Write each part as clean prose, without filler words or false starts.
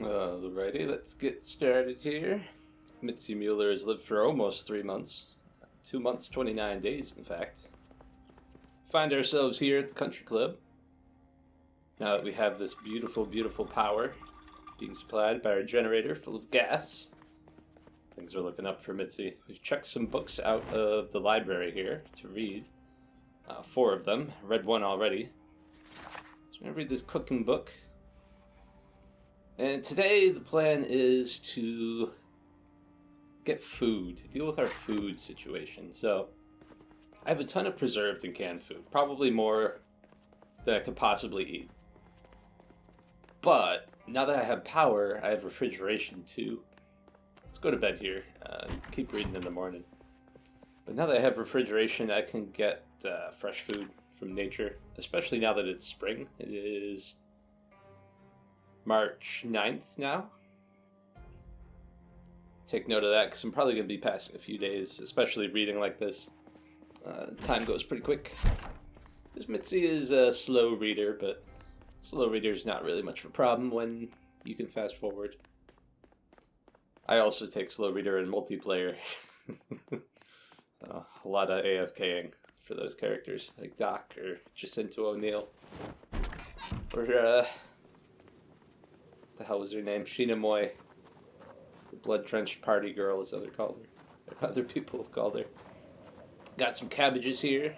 Alrighty, let's get started here. Mitzi Mueller has lived for almost 3 months. 2 months, 29 days, in fact. Find ourselves here at the country club. Now that we have this beautiful, beautiful power being supplied by our generator full of gas, things are looking up for Mitzi. We've checked some books out of the library here to read. 4 of them. Read one already. So I'm going to read this cooking book. And today the plan is to get food, deal with our food situation. So I have a ton of preserved and canned food, probably more than I could possibly eat. But now that I have power, I have refrigeration too. Let's go to bed here, keep reading in the morning. But now that I have refrigeration, I can get fresh food from nature, especially now that it's spring. It is March 9th now. Take note of that because I'm probably going to be passing a few days, especially reading like this. Time goes pretty quick. This Mitzi is a slow reader, but slow reader is not really much of a problem when you can fast forward. I also take slow reader in multiplayer. So a lot of AFKing for those characters, like Doc or Jacinto O'Neill. Or the hell was her name? Sheena Moy. The blood-drenched party girl, as other people have called her. Got some cabbages here.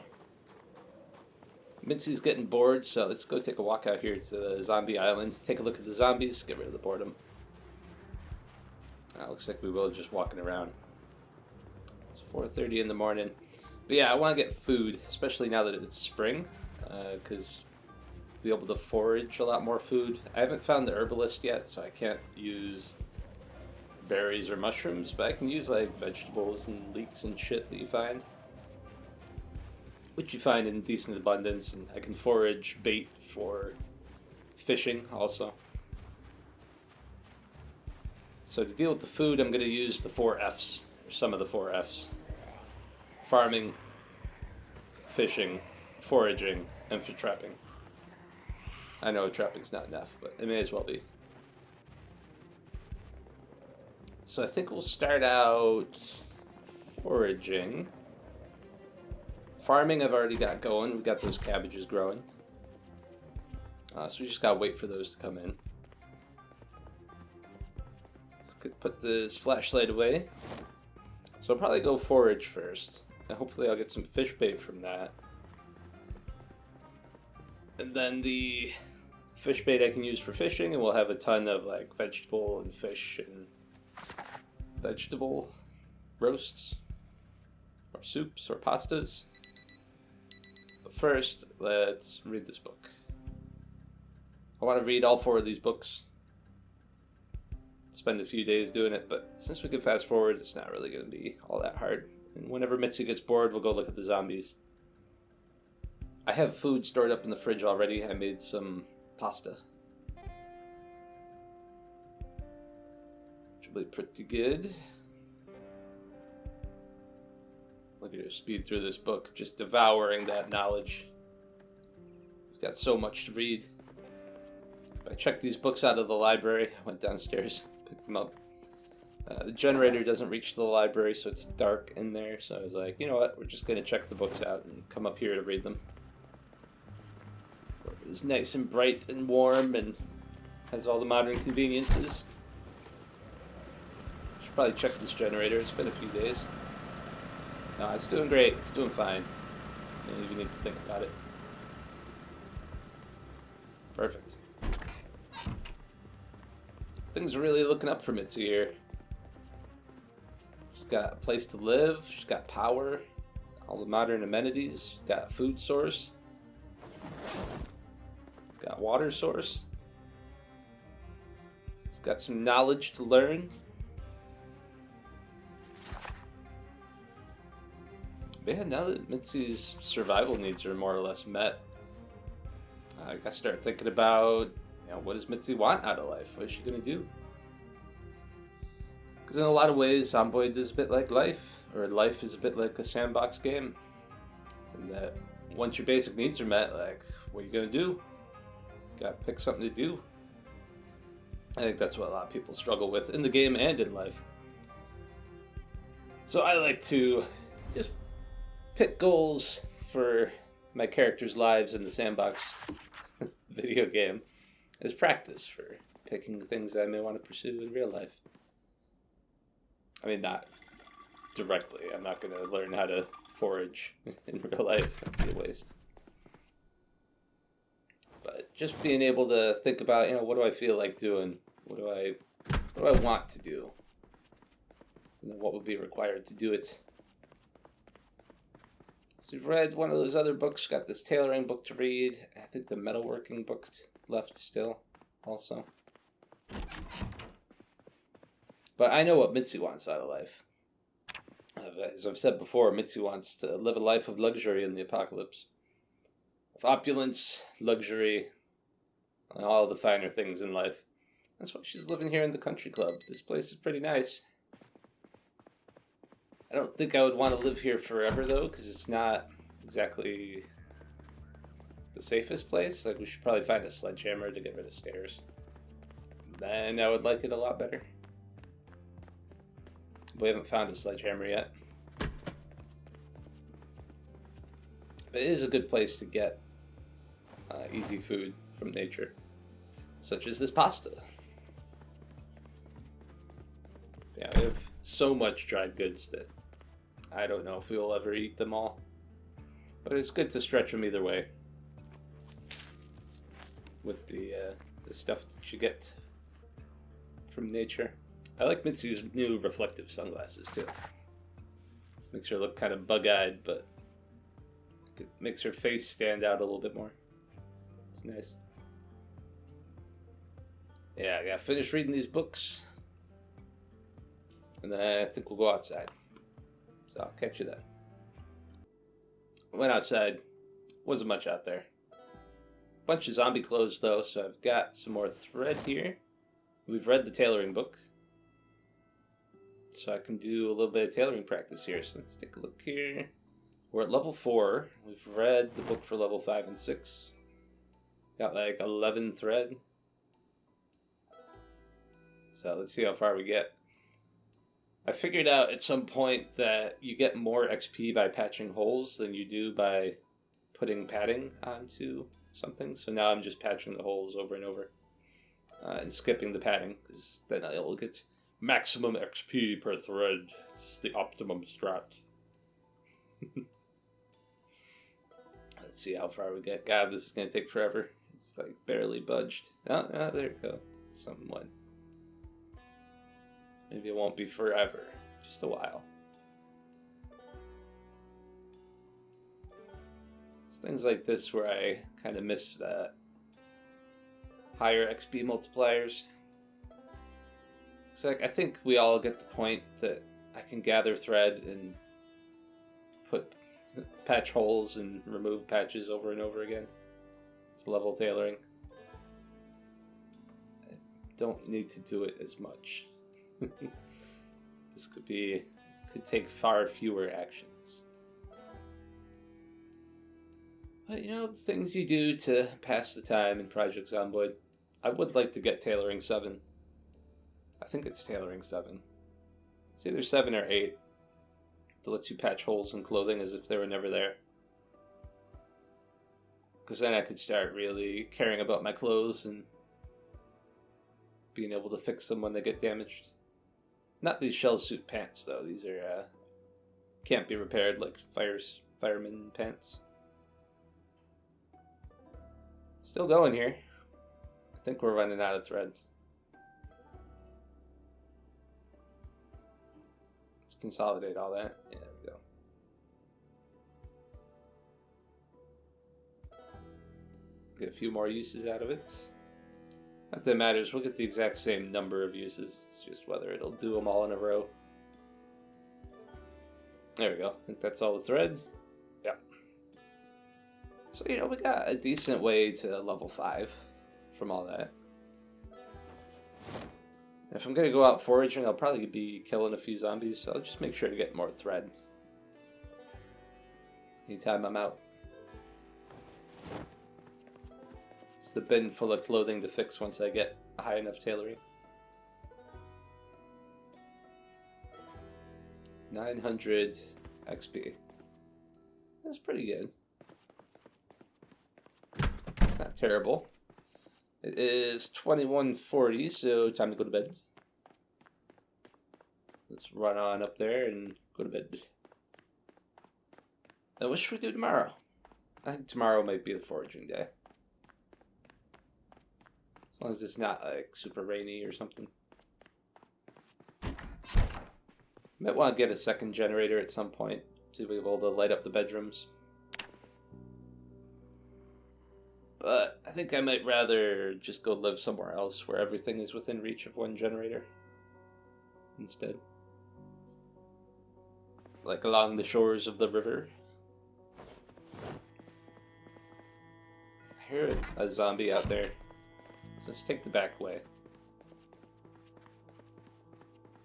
Mitzi's getting bored, so let's go take a walk out here to the zombie island. Take a look at the zombies, get rid of the boredom. Looks like we will just walking around. It's 4:30 in the morning. But yeah, I want to get food, especially now that it's spring, because be able to forage a lot more food. I haven't found the herbalist yet, so I can't use berries or mushrooms, but I can use like vegetables and leeks and shit that you find, which you find in decent abundance, and I can forage bait for fishing also. So to deal with the food, I'm going to use the 4 F's, or some of the 4 F's. Farming, fishing, foraging, and for trapping. I know trapping's not enough, but it may as well be. So I think we'll start out foraging. Farming I've already got going. We've got those cabbages growing. So we just gotta wait for those to come in. Let's put this flashlight away. So I'll probably go forage first. And hopefully I'll get some fish bait from that. And then the fish bait I can use for fishing, and we'll have a ton of like vegetable and fish and vegetable roasts or soups or pastas. But first, let's read this book. I want to read all 4 of these books. Spend a few days doing it, but since we can fast forward, it's not really going to be all that hard. And whenever Mitzi gets bored, we'll go look at the zombies. I have food stored up in the fridge already. I made some pasta, which will be pretty good. Look at her speed through this book, just devouring that knowledge. We've got so much to read. I checked these books out of the library. I went downstairs, picked them up. The generator doesn't reach to the library, so it's dark in there. So I was like, you know what? We're just going to check the books out and come up here to read them. It's nice and bright and warm and has all the modern conveniences. Should probably check this generator. It's been a few days. No, it's doing great. It's doing fine. You don't even need to think about it. Perfect. Things are really looking up for Mitzi here. She's got a place to live. She's got power. All the modern amenities. She's got a food source. Got water source. She's got some knowledge to learn. But yeah, now that Mitzi's survival needs are more or less met, I gotta start thinking about, what does Mitzi want out of life? What is she gonna do? Because in a lot of ways, Zomboid is a bit like life, or life is a bit like a sandbox game. And that once your basic needs are met, like, what are you gonna do? Gotta pick something to do. I think that's what a lot of people struggle with in the game and in life. So I like to just pick goals for my characters' lives in the sandbox video game as practice for picking things that I may want to pursue in real life. I mean, not directly. I'm not going to learn how to forage in real life. That'd be a waste. But just being able to think about, what do I feel like doing? What do I want to do? And then what would be required to do it? So we've read one of those other books, got this tailoring book to read. I think the metalworking book left still also. But I know what Mitzi wants out of life. As I've said before, Mitzi wants to live a life of luxury in the apocalypse. Of opulence, luxury, and all the finer things in life. That's why she's living here in the country club. This place is pretty nice. I don't think I would want to live here forever, though, because it's not exactly the safest place. Like, we should probably find a sledgehammer to get rid of stairs. Then I would like it a lot better. We haven't found a sledgehammer yet. But it is a good place to get easy food from nature, such as this pasta. Yeah, we have so much dried goods that I don't know if we will ever eat them all. But it's good to stretch them either way. With the stuff that you get from nature. I like Mitzi's new reflective sunglasses too. Makes her look kind of bug-eyed, but it makes her face stand out a little bit more. It's nice. Yeah, I gotta finish reading these books. And then I think we'll go outside. So I'll catch you then. Went outside. Wasn't much out there. Bunch of zombie clothes though, so I've got some more thread here. We've read the tailoring book. So I can do a little bit of tailoring practice here. So let's take a look here. We're at level 4. We've read the book for level 5 and 6. Got like 11 thread. So let's see how far we get. I figured out at some point that you get more XP by patching holes than you do by putting padding onto something. So now I'm just patching the holes over and over. And skipping the padding, because then it'll get maximum XP per thread. It's the optimum strat. Let's see how far we get. God, this is going to take forever. It's like barely budged. Oh, there we go. Somewhat. Maybe it won't be forever. Just a while. It's things like this where I kind of miss that higher XP multipliers. So I think we all get the point that I can gather thread and patch holes and remove patches over and over again to level tailoring. I don't need to do it as much. This could take far fewer actions. But the things you do to pass the time in Project Zomboid. I would like to get tailoring 7. I think it's tailoring 7. It's either 7 or 8. That lets you patch holes in clothing as if they were never there. Because then I could start really caring about my clothes and being able to fix them when they get damaged. Not these shell suit pants, though. These are can't be repaired like fireman pants. Still going here. I think we're running out of thread. Let's consolidate all that. Yeah, there we go. Get a few more uses out of it. Not that it matters. We'll get the exact same number of uses. It's just whether it'll do them all in a row. There we go. I think that's all the thread. Yeah. So, we got a decent way to level 5 from all that. If I'm going to go out foraging, I'll probably be killing a few zombies, so I'll just make sure to get more thread anytime I'm out. It's the bin full of clothing to fix once I get a high enough tailoring. 900 XP. That's pretty good. It's not terrible. It is 21:40, so time to go to bed. Let's run on up there and go to bed. Now, what should we do tomorrow? I think tomorrow might be the foraging day. As long as it's not like super rainy or something. Might want to get a second generator at some point to be able to light up the bedrooms. But I think I might rather just go live somewhere else where everything is within reach of one generator instead. Like along the shores of the river. I hear a zombie out there. So let's take the back way.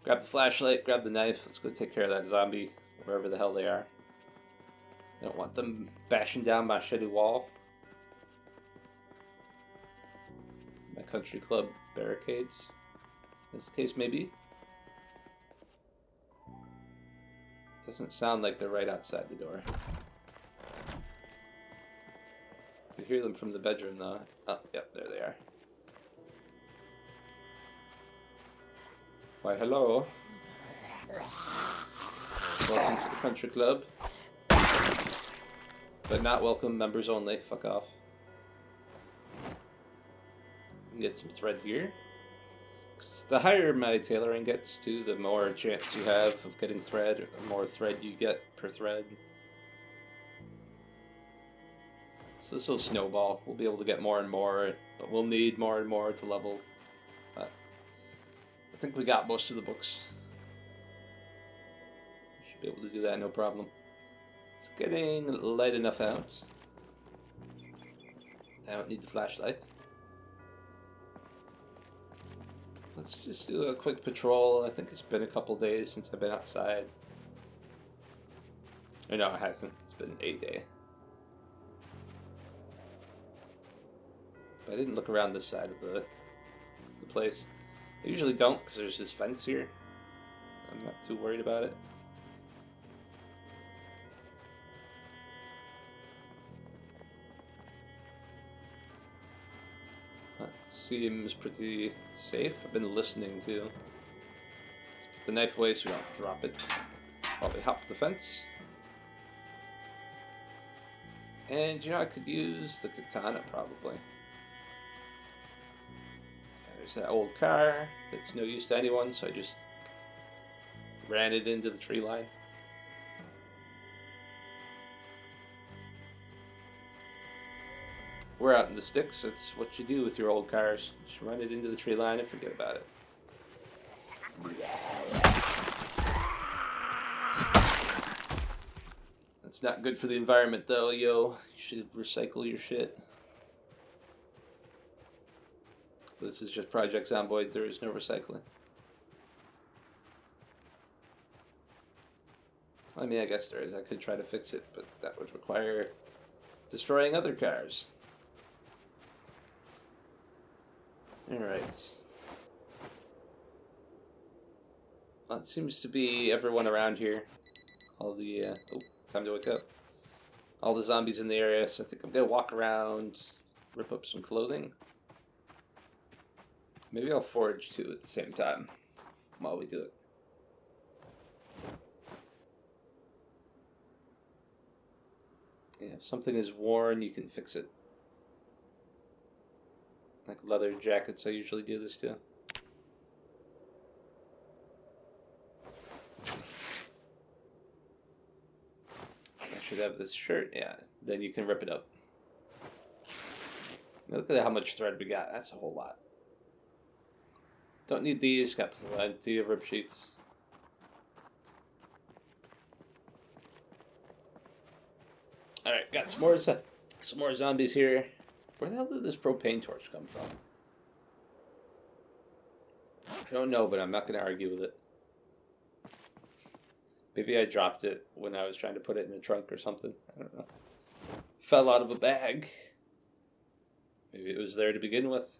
Grab the flashlight, grab the knife. Let's go take care of that zombie, wherever the hell they are. I don't want them bashing down my shitty wall. My country club barricades. In this case, maybe. Doesn't sound like they're right outside the door. I could hear them from the bedroom, though. Oh, yep, there they are. Why, hello. Welcome to the country club. But not welcome members only. Fuck off. Get some thread here. 'Cause the higher my tailoring gets to, the more chance you have of getting thread, or the more thread you get per thread. So this will snowball. We'll be able to get more and more, but we'll need more and more to level. But I think we got most of the books. Should be able to do that, no problem. It's getting light enough out. I don't need the flashlight. Let's just do a quick patrol. I think it's been a couple days since I've been outside. Or no, it hasn't. It's been a day. But I didn't look around this side of the place. I usually don't because there's this fence here. I'm not too worried about it. Seems pretty safe. I've been listening to. Let's put the knife away so we don't drop it while we hop the fence. And you know, I could use the katana probably. There's that old car that's no use to anyone, so I just ran it into the tree line. We're out in the sticks. That's what you do with your old cars. Just run it into the tree line and forget about it. That's not good for the environment, though, yo. You should recycle your shit. This is just Project Zomboid. There is no recycling. I mean, I guess there is. I could try to fix it, but that would require destroying other cars. Alright. Well, it seems to be everyone around here. All the, oh, time to wake up. All the zombies in the area, so I think I'm gonna walk around, rip up some clothing. Maybe I'll forage too at the same time while we do it. Yeah, if something is worn, you can fix it. Like leather jackets, I usually do this too. I should have this shirt, yeah. Then you can rip it up. Look at how much thread we got. That's a whole lot. Don't need these. Got plenty of rip sheets. Alright, got some more zombies here. Where the hell did this propane torch come from? I don't know, but I'm not going to argue with it. Maybe I dropped it when I was trying to put it in a trunk or something. I don't know. Fell out of a bag. Maybe it was there to begin with.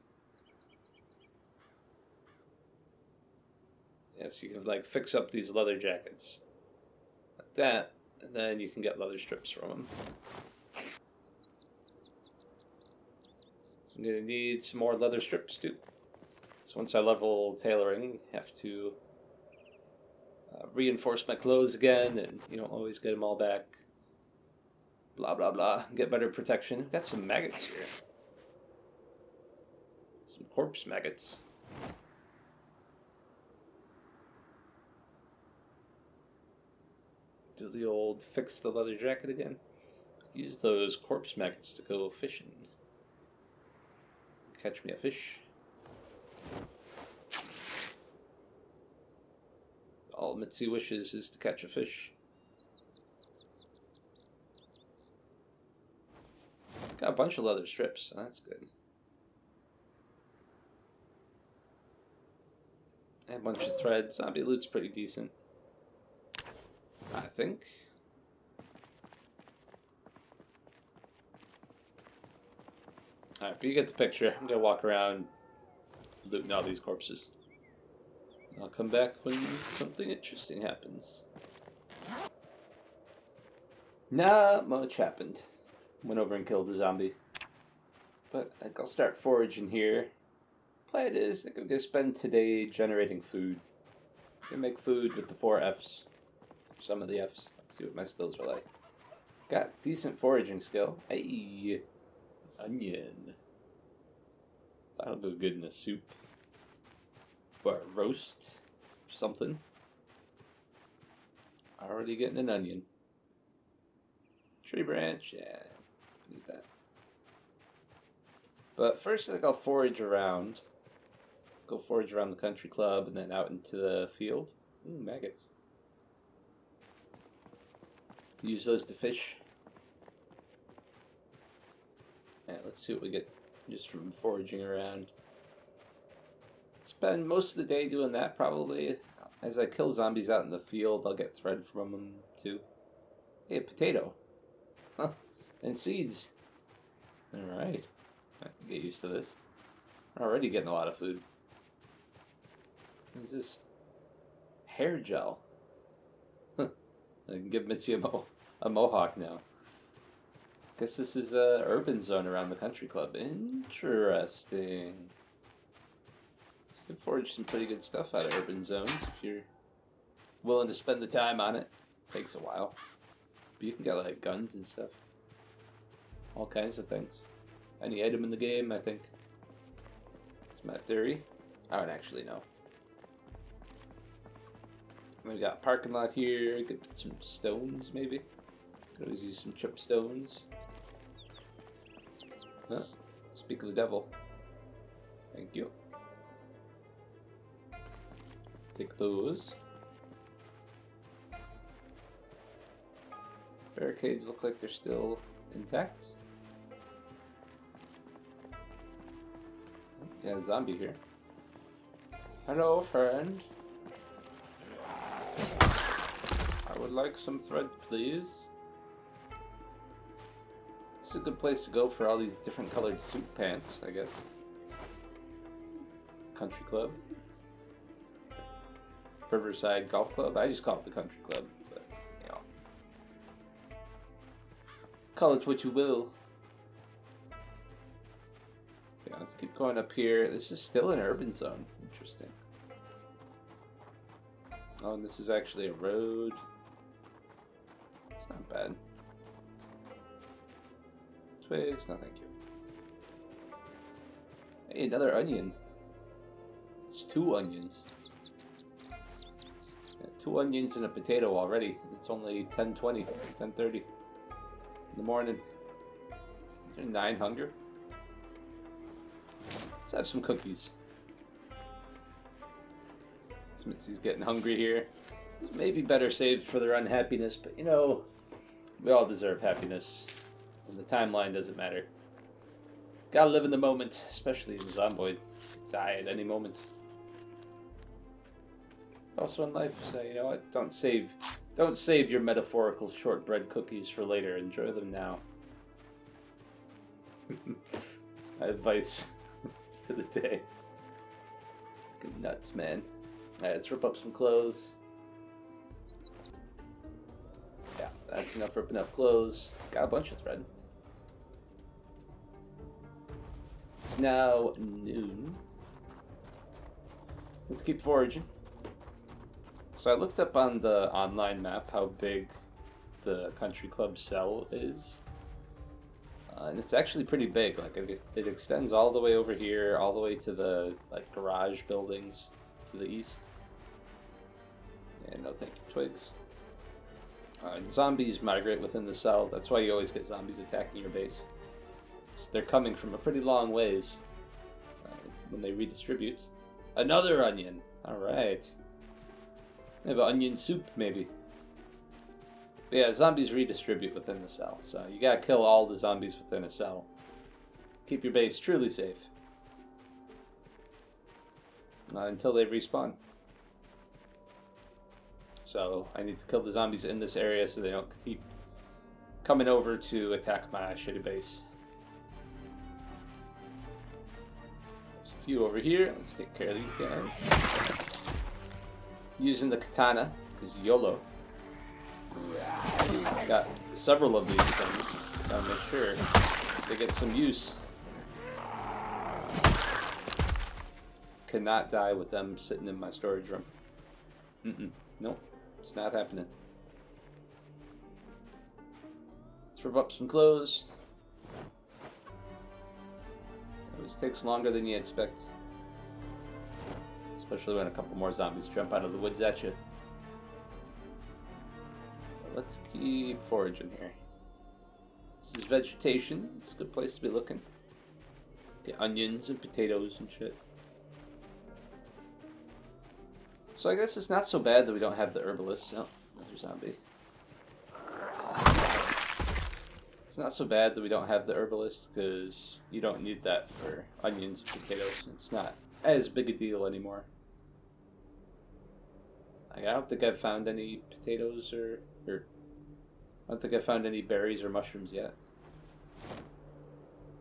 Yes, you can like fix up these leather jackets like that, and then you can get leather strips from them. I'm gonna need some more leather strips too. So once I level tailoring, I have to reinforce my clothes again, and you don't always get them all back. Blah blah blah. Get better protection. I've got some maggots here. Some corpse maggots. Do the old fix the leather jacket again. Use those corpse maggots to go fishing. Catch me a fish. All Mitzi wishes is to catch a fish. Got a bunch of leather strips, so that's good. And a bunch of thread. Zombie loot's pretty decent, I think. Alright, but you get the picture. I'm gonna walk around looting all these corpses. I'll come back when something interesting happens. Not much happened. Went over and killed a zombie. But I think I'll start foraging here. Plan is, I think I'm gonna spend today generating food. I'm gonna make food with the 4 Fs. Some of the Fs. Let's see what my skills are like. Got decent foraging skill. Hey! Onion. That'll go good in a soup. Or a roast. Or something. Already getting an onion. Tree branch, yeah. Need that. But first I think I'll forage around. Go forage around the country club and then out into the field. Ooh, maggots. Use those to fish. Yeah, let's see what we get just from foraging around. Spend most of the day doing that, probably. As I kill zombies out in the field, I'll get thread from them, too. Hey, a potato. Huh. And seeds. Alright. I can get used to this. I'm already getting a lot of food. What is this? Hair gel. Huh. I can give Mitzi a mohawk now. Guess this is a urban zone around the country club. Interesting. So you can forage some pretty good stuff out of urban zones if you're willing to spend the time on it. Takes a while. But you can get like guns and stuff. All kinds of things. Any item in the game, I think. That's my theory. I don't actually know. We got a parking lot here. Get some stones, maybe. Could always use some chip stones. Huh. Speak of the devil. Thank you. Take those. Barricades look like they're still intact. Yeah, zombie here. Hello, friend. I would like some thread, please. This is a good place to go for all these different colored suit pants, I guess. Country Club. Riverside Golf Club. I just call it the Country Club, but, you know. Call it what you will. Yeah, let's keep going up here. This is still an urban zone. Interesting. Oh, and this is actually a road. It's not bad. Twigs, no thank you. Hey, another onion. It's 2 onions. Yeah, 2 onions and a potato already. It's only 10:20, 10:30 in the morning. 9 hunger. Let's have some cookies. Mitzi's getting hungry here. This may be better saved for their unhappiness, but you know, we all deserve happiness. And the timeline doesn't matter. Gotta live in the moment, especially in Zomboid. Die at any moment. Also in life, so you know what? Don't save your metaphorical shortbread cookies for later. Enjoy them now. My advice for the day. Fucking nuts, man. Alright, let's rip up some clothes. Yeah, that's enough ripping up clothes. Got a bunch of thread. It's now noon. Let's keep foraging. So I looked up on the online map how big the country club cell is. And it's actually pretty big. Like it extends all the way over here, all the way to the like garage buildings to the east. And no thank you, twigs. And zombies migrate within the cell. That's why you always get zombies attacking your base. So they're coming from a pretty long ways when they redistribute. Another onion. All right. They have onion soup, maybe. But yeah, zombies redistribute within the cell, so you gotta kill all the zombies within a cell. Keep your base truly safe. Until they respawn. So I need to kill the zombies in this area so they don't keep coming over to attack my shitty base. There's a few over here. Let's take care of these guys. Using the katana, because YOLO. Got several of these things. Gotta make sure they get some use. Cannot die with them sitting in my storage room. Nope, it's not happening. Let's rip up some clothes. It always takes longer than you expect. Especially when a couple more zombies jump out of the woods at you. Let's keep foraging here. This is vegetation. It's a good place to be looking. Get onions and potatoes and shit. So I guess it's not so bad that we don't have the herbalist. Oh, another zombie. It's not so bad that we don't have the herbalist because you don't need that for onions and potatoes. It's not as big a deal anymore. I don't think I've found any potatoes or I don't think I found any berries or mushrooms yet.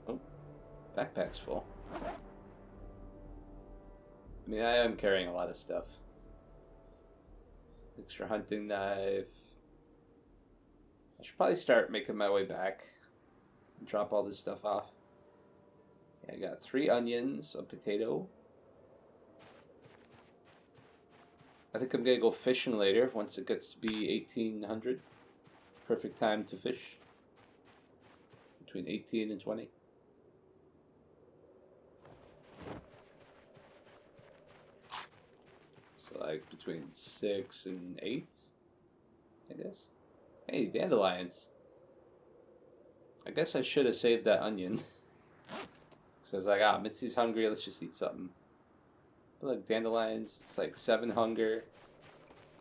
Oh, backpack's full. I mean, I am carrying a lot of stuff. Extra hunting knife. I should probably start making my way back and drop all this stuff off. Yeah, I got 3 onions, a potato. I think I'm gonna go fishing later once it gets to be 1800. Perfect time to fish. Between 18 and 20. So like between 6 and 8, I guess. Hey, dandelions. I guess I should have saved that onion. So I was like, Mitzi's hungry, let's just eat something. But like dandelions, it's like 7 hunger.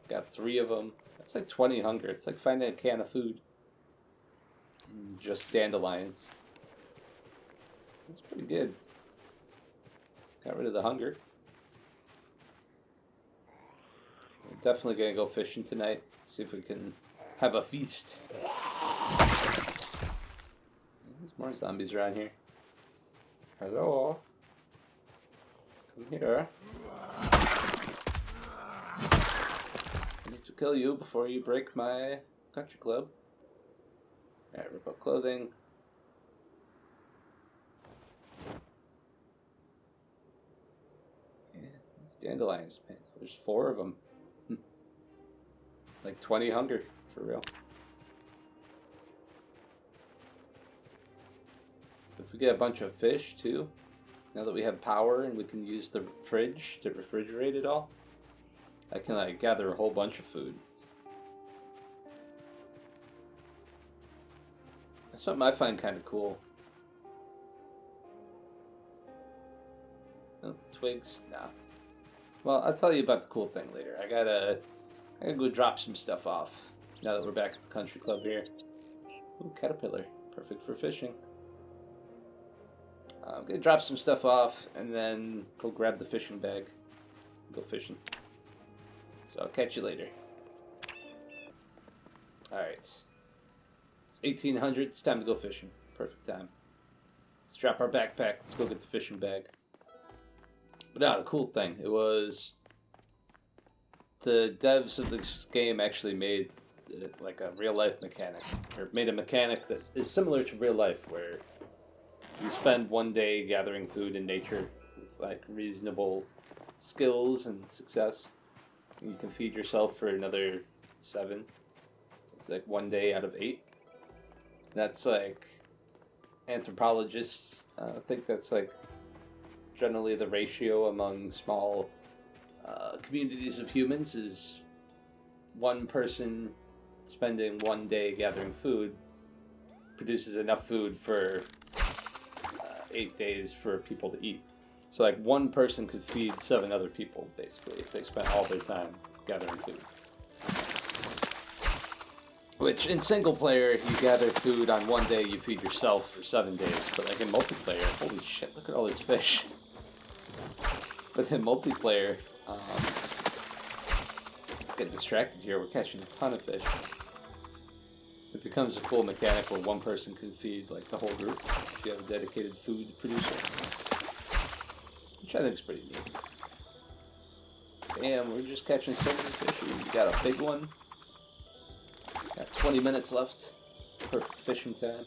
Got 3 of them. That's like 20 hunger. It's like finding a can of food. And just dandelions. That's pretty good. Got rid of the hunger. We're definitely gonna go fishing tonight. See if we can have a feast. There's more zombies around here. Hello. Come here. I need to kill you before you break my country club. Alright, rip up clothing. Yeah, these dandelions, man. There's 4 of them. Like 20 hunger, for real. If we get a bunch of fish, too, now that we have power and we can use the fridge to refrigerate it all, I can like gather a whole bunch of food. That's something I find kind of cool. Oh, twigs? Nah. Well, I'll tell you about the cool thing later. I gotta go drop some stuff off now that we're back at the country club here. Ooh, caterpillar. Perfect for fishing. I'm gonna drop some stuff off and then go grab the fishing bag and go fishing. So I'll catch you later. Alright. It's 1800. It's time to go fishing. Perfect time. Let's drop our backpack. Let's go get the fishing bag. But no, the cool thing, it was the devs of this game actually made like a real life mechanic, or made a mechanic that is similar to real life, where you spend one day gathering food in nature with like reasonable skills and success. And you can feed yourself for another 7. It's like 1 day out of 8. That's like anthropologists think that's like generally the ratio among small communities of humans is one person spending 1 day gathering food produces enough food for 8 days for people to eat. So like one person could feed 7 other people basically if they spent all their time gathering food. Which in single player, you gather food on 1 day, you feed yourself for 7 days. But like in multiplayer, holy shit, look at all this fish. But in multiplayer, get distracted here, we're catching a ton of fish. It becomes a cool mechanic where one person can feed like the whole group if you have a dedicated food producer. Which I think is pretty neat. Damn, we're just catching so many fish. We got a big one. Got 20 minutes left. Perfect fishing time.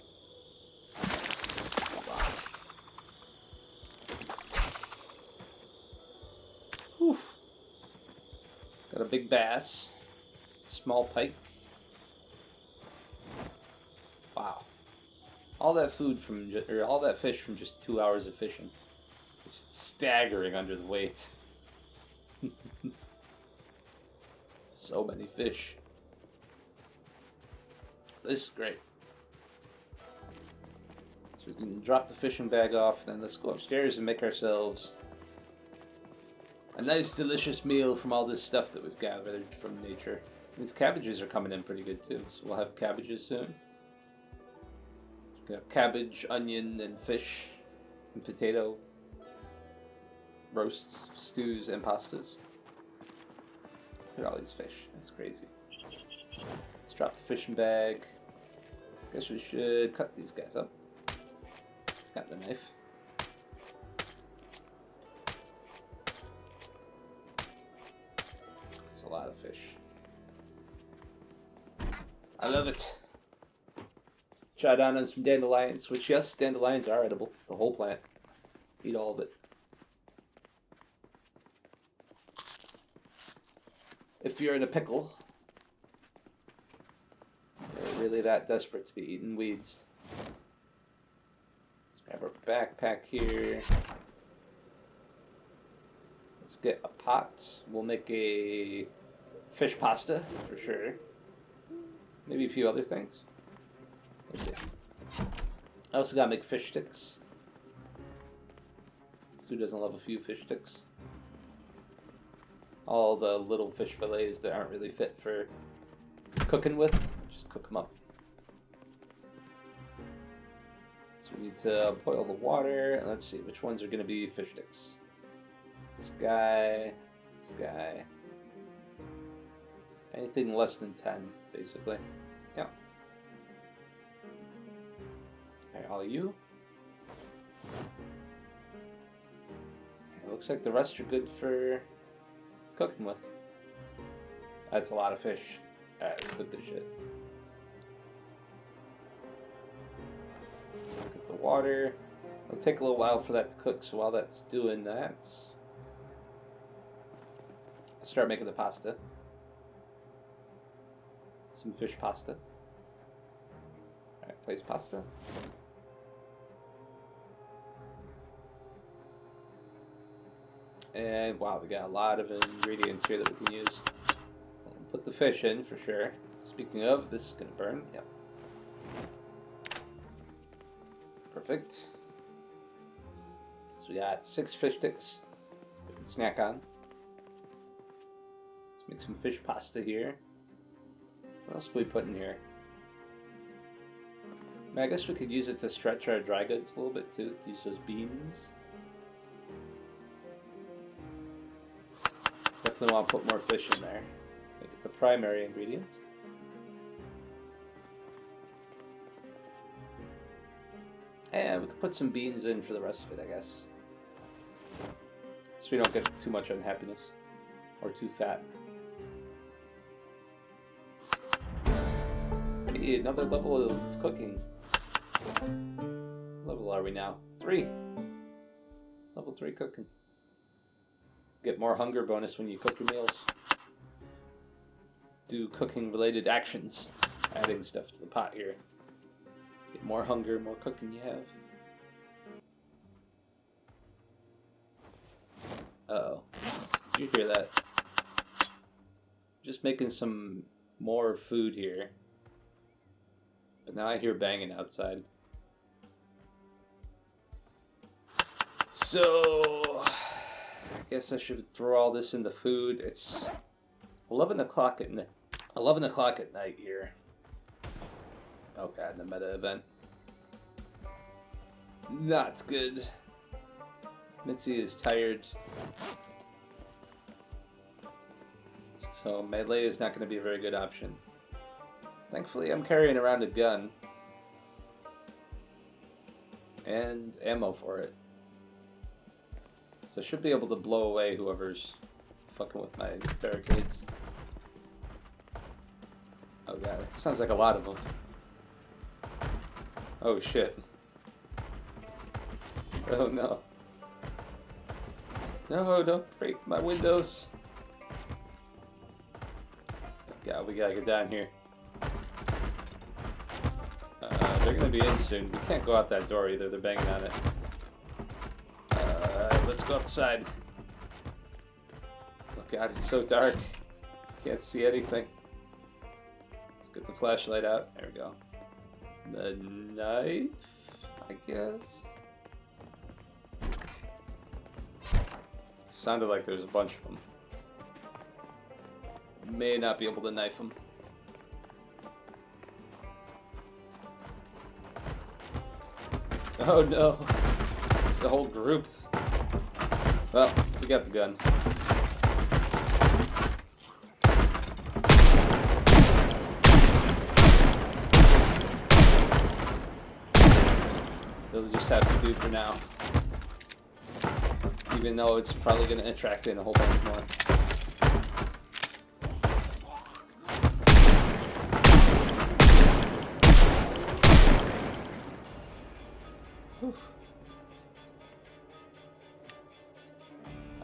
Wow. Whew. Got a big bass. Small pike. Wow. All that food from, or all that fish from just 2 hours of fishing. Just staggering under the weight. So many fish. This is great. So we can drop the fishing bag off, then let's go upstairs and make ourselves a nice delicious meal from all this stuff that we've gathered from nature. These cabbages are coming in pretty good too, so we'll have cabbages soon. We have cabbage, onion, and fish, and potato, roasts, stews, and pastas. Look at all these fish, that's crazy. Let's drop the fishing bag. Guess we should cut these guys up. Got the knife. That's a lot of fish. I love it. Try down on some dandelions, which yes, dandelions are edible. The whole plant. Eat all of it. If you're in a pickle, you're really that desperate to be eating weeds. Let's grab our backpack here. Let's get a pot. We'll make a fish pasta for sure. Maybe a few other things. Let's see. I also gotta make fish sticks. Who doesn't love a few fish sticks? All the little fish fillets that aren't really fit for cooking with, just cook them up. So we need to boil the water, and let's see which ones are going to be fish sticks. This guy, this guy. Anything less than 10, basically. Yeah. Alright, all of you. It looks like the rest are good for cooking with. That's a lot of fish. Alright, let's cook this shit. Get the water. It'll take a little while for that to cook, so while that's doing that, I'll start making the pasta. Some fish pasta. Alright, place pasta. And wow, we got a lot of ingredients here that we can use. We'll put the fish in for sure. Speaking of, this is gonna burn. Yep. Perfect. So we got 6 fish sticks we can snack on. Let's make some fish pasta here. What else can we put in here? I guess we could use it to stretch our dry goods a little bit too. Use those beans. Definitely want to put more fish in there. Make it the primary ingredient. And we could put some beans in for the rest of it, I guess. So we don't get too much unhappiness. Or too fat. Hey, another level of cooking. What level are we now? 3. Level 3 cooking. Get more hunger bonus when you cook your meals. Do cooking related actions. Adding stuff to the pot here. Get more hunger, more cooking you have. Uh-oh. Did you hear that? Just making some more food here. But now I hear banging outside. So, I guess I should throw all this in the food. It's 11 o'clock at night here. Oh god, the meta event. Not good. Mitzi is tired. So melee is not going to be a very good option. Thankfully, I'm carrying around a gun. And ammo for it. So I should be able to blow away whoever's fucking with my barricades. Oh god, it sounds like a lot of them. Oh shit. Oh no. No, don't break my windows. God, we gotta get down here. They're gonna be in soon. We can't go out that door either, they're banging on it. Let's go outside. Oh god, it's so dark. Can't see anything. Let's get the flashlight out. There we go. The knife, I guess. Sounded like there's a bunch of them. May not be able to knife them. Oh no, it's the whole group. Well, we got the gun. They'll just have to do for now. Even though it's probably going to attract in a whole bunch more.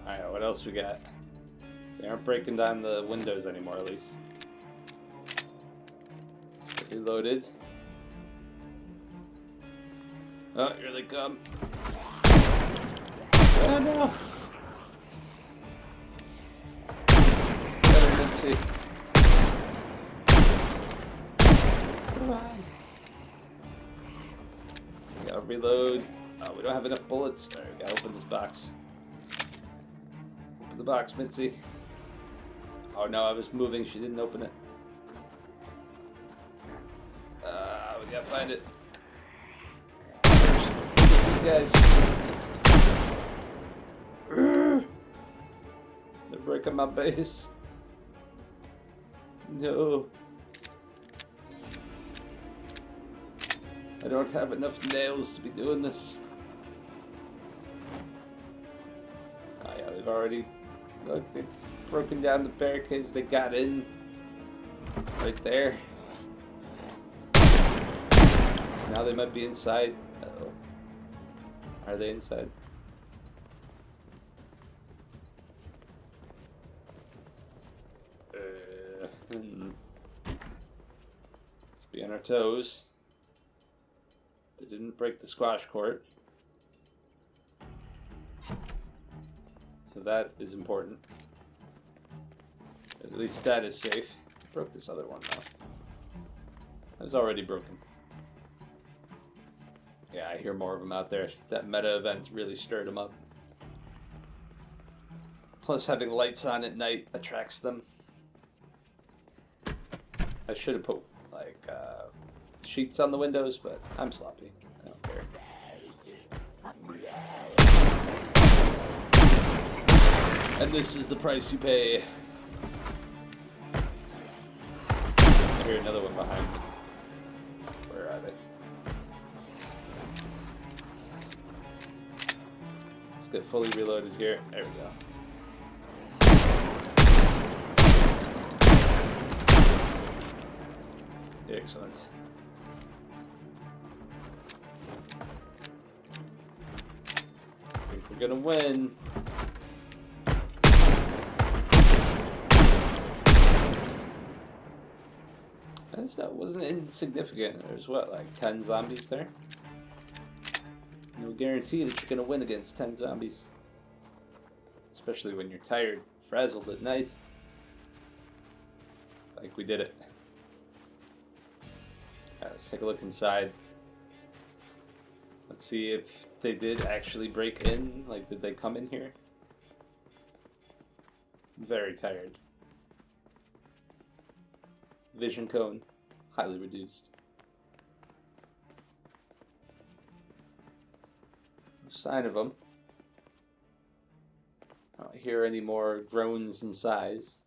Alright, what else we got? They aren't breaking down the windows anymore, at least. Let's get reloaded. Oh, here they come. Oh no! Better Mitzi. Come on. We gotta reload. Oh, we don't have enough bullets. Alright, we gotta open this box. Open the box, Mitzi. Oh no, I was moving. She didn't open it. We gotta find it. These guys. They're breaking my base. No. I don't have enough nails to be doing this. Oh yeah, they've already... Look, they've broken down the barricades they got in. Right there. So now they might be inside. Uh-oh. Are they inside? Let's be on our toes. They didn't break the squash court. So that is important. At least that is safe. Broke this other one though. It was already broken. Yeah, I hear more of them out there. That meta event really stirred them up. Plus having lights on at night attracts them. I should have put like sheets on the windows, but I'm sloppy. I don't care. And this is the price you pay. I hear another one behind me. Where are they? get fully reloaded here. There we go. Excellent. I think we're gonna win. That wasn't insignificant. There's what, like 10 zombies there? No guarantee that you're gonna win against 10 zombies. Especially when you're tired, frazzled at night. Like we did it. Let's take a look inside. Let's see if they did actually break in. Like, did they come in here? I'm very tired. Vision cone, highly reduced. No sign of them. I don't hear any more groans and sighs.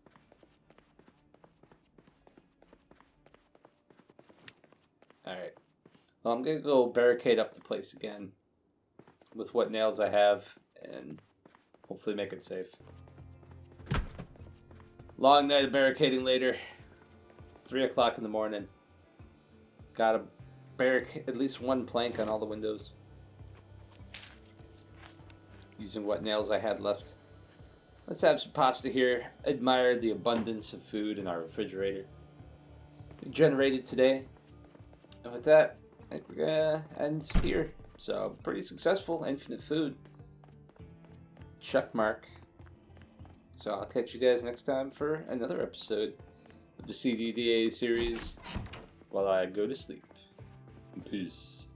Alright. Well, I'm gonna go barricade up the place again with what nails I have and hopefully make it safe. Long night of barricading later. 3 o'clock in the morning. Gotta barricade at least one plank on all the windows. Using what nails I had left. Let's have some pasta here. Admire the abundance of food in our refrigerator. We generated today. And with that, I think we're gonna end here. So, pretty successful. Infinite food. Check mark. So I'll catch you guys next time for another episode of the CDDA series while I go to sleep. Peace.